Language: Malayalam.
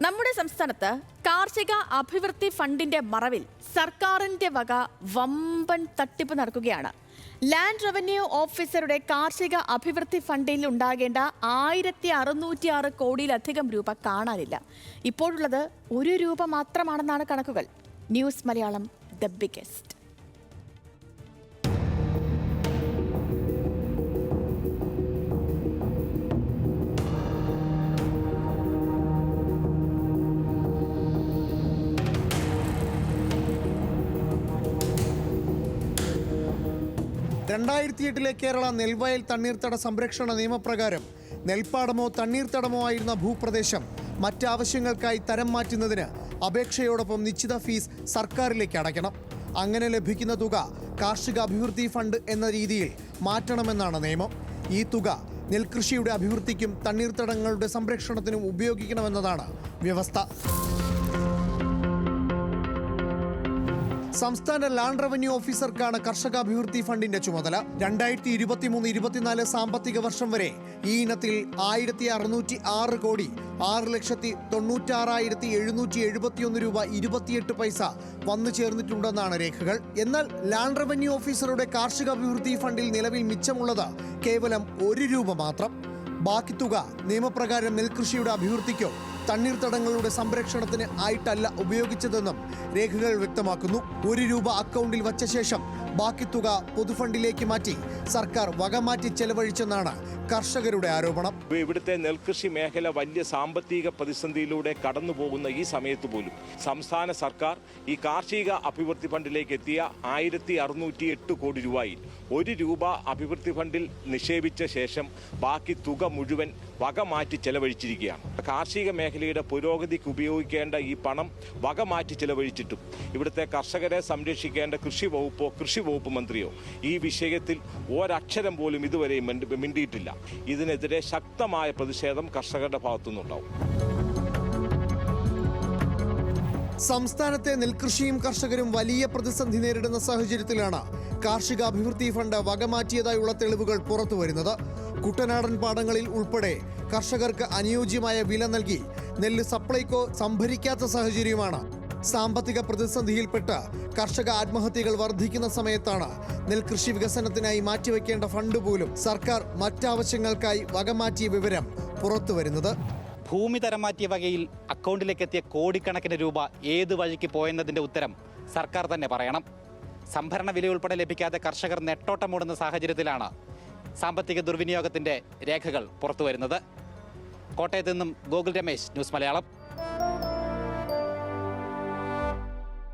നമ്മുടെ സംസ്ഥാനത്ത് കാർഷിക അഭിവൃദ്ധി ഫണ്ടിന്റെ മറവിൽ സർക്കാരിന്റെ വക വമ്പൻ തട്ടിപ്പ് നടക്കുകയാണ്. ലാൻഡ് റവന്യൂ ഓഫീസറുടെ കാർഷിക അഭിവൃദ്ധി ഫണ്ടിൽ ഉണ്ടാകേണ്ട 1606 കോടിയിലധികം രൂപ കാണാനില്ല. ഇപ്പോഴുള്ളത് 1 രൂപ മാത്രമാണെന്നാണ് കണക്കുകൾ. News Malayalam the biggest. Kerala നെൽവയൽ തണ്ണീർത്തട സംരക്ഷണ നിയമപ്രകാരം നെൽപ്പാടമോ തണ്ണീർത്തടമോ ആയിരുന്ന ഭൂപ്രദേശം മറ്റാവശ്യങ്ങൾക്കായി തരം മാറ്റുന്നതിന് അപേക്ഷയോടൊപ്പം നിശ്ചിത ഫീസ് സർക്കാരിലേക്ക് അടയ്ക്കണം. അങ്ങനെ ലഭിക്കുന്ന തുക കാർഷിക അഭിവൃദ്ധി ഫണ്ട് എന്ന രീതിയിൽ മാറ്റണമെന്നാണ് നിയമം. ഈ തുക നെൽകൃഷിയുടെ അഭിവൃദ്ധിക്കും തണ്ണീർത്തടങ്ങളുടെ സംരക്ഷണത്തിനും ഉപയോഗിക്കണമെന്നതാണ് വ്യവസ്ഥ. സംസ്ഥാന ലാൻഡ് റവന്യൂ ഓഫീസർക്കാണ് കർഷക അഭിവൃദ്ധി ഫണ്ടിന്റെ ചുമതല. 2023-24 സാമ്പത്തിക വർഷം വരെ ഈ ഇനത്തിൽ 1606 കോടി 6,96,771 രൂപ 28 പൈസ വന്നു ചേർന്നിട്ടുണ്ടെന്നാണ് രേഖകൾ. എന്നാൽ ലാൻഡ് റവന്യൂ ഓഫീസറുടെ കാർഷിക അഭിവൃദ്ധി ഫണ്ടിൽ നിലവിൽ മിച്ചമുള്ളത് കേവലം 1 രൂപ മാത്രം. ബാക്കി തുക നിയമപ്രകാരം നെൽകൃഷിയുടെ അഭിവൃദ്ധിക്കോ തണ്ണീർത്തടങ്ങളുടെ സംരക്ഷണത്തിന് ആയിട്ടല്ല ഉപയോഗിച്ചതെന്നും രേഖകൾ വ്യക്തമാക്കുന്നു. 1 രൂപ അക്കൗണ്ടിൽ വച്ച ശേഷം ബാക്കി തുക പൊതുഫണ്ടിലേക്ക് മാറ്റി സർക്കാർ വകമാറ്റി ചെലവഴിച്ചെന്നാണ് കർഷകരുടെ ആരോപണം. ഇവിടുത്തെ നെൽകൃഷി മേഖല വലിയ സാമ്പത്തിക പ്രതിസന്ധിയിലൂടെ കടന്നു പോകുന്ന ഈ സമയത്ത് പോലും സംസ്ഥാന സർക്കാർ ഈ കാർഷിക അഭിവൃദ്ധി ഫണ്ടിലേക്ക് എത്തിയ 1608 കോടി രൂപയിൽ 1 രൂപ അഭിവൃദ്ധി ഫണ്ടിൽ നിക്ഷേപിച്ച ശേഷം ബാക്കി തുക മുഴുവൻ വകമാറ്റി ചെലവഴിച്ചിരിക്കുകയാണ്. കാർഷിക മേഖലയുടെ പുരോഗതിക്ക് ഉപയോഗിക്കേണ്ട ഈ പണം വകമാറ്റി ചെലവഴിച്ചിട്ടും ഇവിടുത്തെ കർഷകരെ സംരക്ഷിക്കേണ്ട കൃഷി വകുപ്പ് മന്ത്രിയോ ഈ വിഷയത്തിൽ ഒരക്ഷരം പോലും ഇതുവരെ മിണ്ടിയിട്ടില്ല. ഇതിനെതിരെ ശക്തമായ പ്രതിഷേധം കർഷകരുടെ ഭാഗത്തുനിന്നുണ്ടാവും. സംസ്ഥാനത്തെ നെൽകൃഷിയും കർഷകരും വലിയ പ്രതിസന്ധി നേരിടുന്ന സാഹചര്യത്തിലാണ് കാർഷിക അഭിവൃദ്ധി ഫണ്ട് വകമാറ്റിയതായുള്ള തെളിവുകൾ പുറത്തുവരുന്നത്. കുട്ടനാടൻ പാടങ്ങളിൽ ഉൾപ്പെടെ കർഷകർക്ക് അനുയോജ്യമായ വില നൽകി നെല്ല് സപ്ലൈകോ സംഭരിക്കാത്ത സാഹചര്യമാണ്. സാമ്പത്തിക പ്രതിസന്ധിയിൽപ്പെട്ട് കർഷക ആത്മഹത്യകൾ വർദ്ധിക്കുന്ന സമയത്താണ് നെൽകൃഷി വികസനത്തിനായി മാറ്റിവെക്കേണ്ട ഫണ്ട് പോലും സർക്കാർ മറ്റാവശ്യങ്ങൾക്കായി വകമാറ്റിയ വിവരം പുറത്തുവരുന്നത്. ഭൂമി തരം മാറ്റിയ വകയിൽ അക്കൗണ്ടിലേക്ക് എത്തിയ കോടിക്കണക്കിന് രൂപ ഏത് വഴിക്ക് പോയെന്നതിന്റെ ഉത്തരം സർക്കാർ തന്നെ പറയണം. സംഭരണ വില ഉൾപ്പെടെ ലഭിക്കാതെ കർഷകർ നെട്ടോട്ടമോടുന്ന സാഹചര്യത്തിലാണ് സാമ്പത്തിക ദുർവിനിയോഗത്തിന്റെ രേഖകൾ പുറത്തുവരുന്നത്. കോട്ടയത്ത് നിന്നും ഗോകുൽ രമേശ്, ന്യൂസ് മലയാളം.